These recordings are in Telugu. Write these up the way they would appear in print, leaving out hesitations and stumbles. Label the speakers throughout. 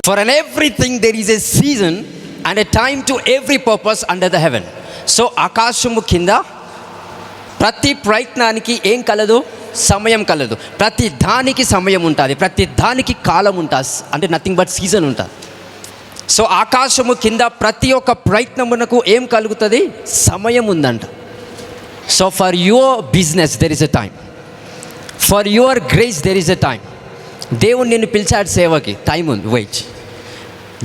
Speaker 1: For an everything there is a season and a time to every purpose under the heaven. So ఆకాశము కింద ప్రతి ప్రయత్నానికి ఏం కలదు? సమయం కలదు. ప్రతి దానికి సమయం ఉంటుంది, ప్రతి దానికి కాలం ఉంటుంది, అంటే నథింగ్ బట్ సీజన్ ఉంటుంది. సో ఆకాశము కింద ప్రతి ఒక్క ప్రయత్నమునకు ఏం కలుగుతుంది? సమయం ఉందంట. So for your business there is a time, for your grace there is a time. దేవుడు నిన్ను పిలిచాడు సేవకి, టైం ఉంది, వెయిట్.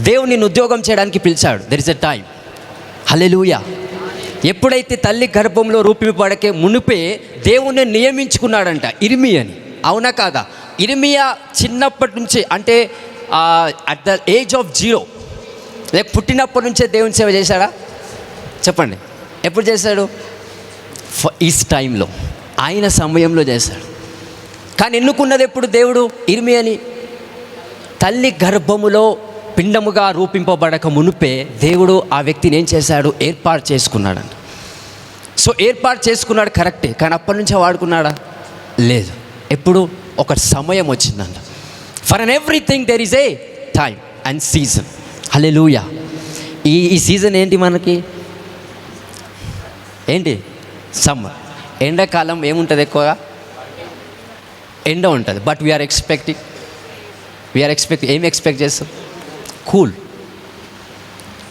Speaker 1: దేవుడు నిన్ను ఉద్యోగం చేయడానికి పిలిచాడు, దెర్ ఇస్ ఎ టైం. హల్లెలూయా. ఎప్పుడైతే తల్లి గర్భంలో రూపింపబడకే మునిపే దేవుణ్ణి నియమించుకున్నాడంట ఇర్మియాని. అవునా కాదా? ఇర్మియా చిన్నప్పటి నుంచి, అంటే అట్ ద ఏజ్ ఆఫ్ 0, లేక పుట్టినప్పటి నుంచే దేవుని సేవ చేశాడా? చెప్పండి, ఎప్పుడు చేశాడు? ఈస్ టైంలో, ఆయన సమయంలో చేశాడు. కానీ ఎన్నుకున్నది ఎప్పుడు దేవుడు ఇర్మియాని? తల్లి గర్భములో పిండముగా రూపింపబడక మునిపే దేవుడు ఆ వ్యక్తిని ఏం చేశాడు? ఏర్పాటు చేసుకున్నాడంట. సో ఏర్పాటు చేసుకున్నాడు కరెక్టే, కానీ అప్పటి నుంచే వాడుకున్నాడా? లేదు. ఎప్పుడు? ఒక సమయం వచ్చిందంట. For an everything there is a time and season. Hallelujah. ఈ సీజన్ ఏంటి మనకి? ఏంటి? సమ్మర్. ఎండాకాలం ఏముంటుంది? ఎక్కువగా ఎండ ఉంటుంది. బట్ వీఆర్ ఎక్స్పెక్టింగ్ ఏం ఎక్స్పెక్ట్ చేస్తాం? కూల్.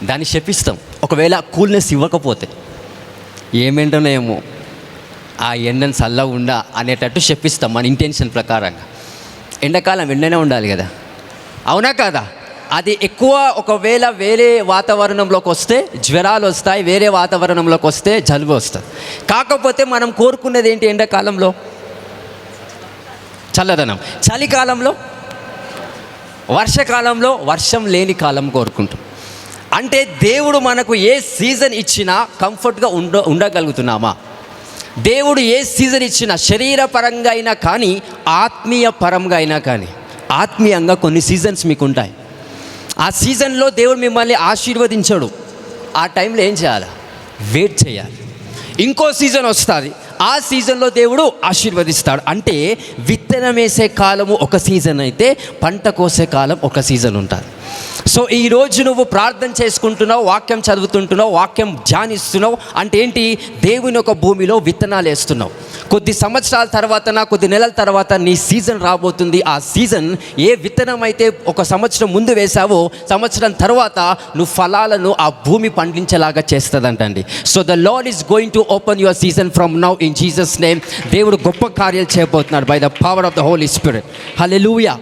Speaker 1: దాన్ని శపిస్తాం ఒకవేళ కూల్నెస్ ఇవ్వకపోతే. ఏమేంటనో ఏమో, ఆ ఎండను చల్లగా ఉండా అనేటట్టు శపిస్తాం మన ఇంటెన్షన్ ప్రకారంగా. ఎండాకాలం ఎండనే ఉండాలి కదా, అవునా కాదా? అది ఎక్కువ ఒకవేళ వేరే వాతావరణంలోకి వస్తే జ్వరాలు వస్తాయి, వేరే వాతావరణంలోకి వస్తే జలుబు వస్తుంది. కాకపోతే మనం కోరుకునేది ఏంటి? ఎండాకాలంలో చల్లదనం, చలికాలంలో, వర్షాకాలంలో వర్షం లేని కాలం కోరుకుంటాం. అంటే దేవుడు మనకు ఏ సీజన్ ఇచ్చినా కంఫర్ట్గా ఉండగలుగుతున్నామా? దేవుడు ఏ సీజన్ ఇచ్చినా, శరీరపరంగా అయినా కానీ, ఆత్మీయ పరంగా అయినా కానీ, ఆత్మీయంగా కొన్ని సీజన్స్ మీకు ఉంటాయి. ఆ సీజన్లో దేవుడు మిమ్మల్ని ఆశీర్వదించాడు. ఆ టైంలో ఏం చేయాలి? వెయిట్ చేయాలి. ఇంకో సీజన్ వస్తుంది, ఆ సీజన్లో దేవుడు ఆశీర్వదిస్తాడు. అంటే విత్తనం వేసే కాలము ఒక సీజన్ అయితే, పంట కోసే కాలం ఒక సీజన్ ఉంటుంది. సో ఈరోజు నువ్వు ప్రార్థన చేసుకుంటున్నావు, వాక్యం చదువుతుంటున్నావు, వాక్యం ధ్యానిస్తున్నావు అంటే ఏంటి? దేవుని ఒక భూమిలో విత్తనాలు వేస్తున్నావు. కొద్ది సంవత్సరాల తర్వాత, కొద్ది నెలల తర్వాత నీ సీజన్ రాబోతుంది. ఆ సీజన్ ఏ విత్తనం అయితే ఒక సంవత్సరం ముందు వేసావో, సంవత్సరం తర్వాత నువ్వు ఫలాలను ఆ భూమి పండించేలాగా చేస్తుందంటండి. So the Lord is going to open your season from now in Jesus name. దేవుడు గొప్ప కార్యాలు చేయబోతున్నాడు by the power of the Holy Spirit. Hallelujah.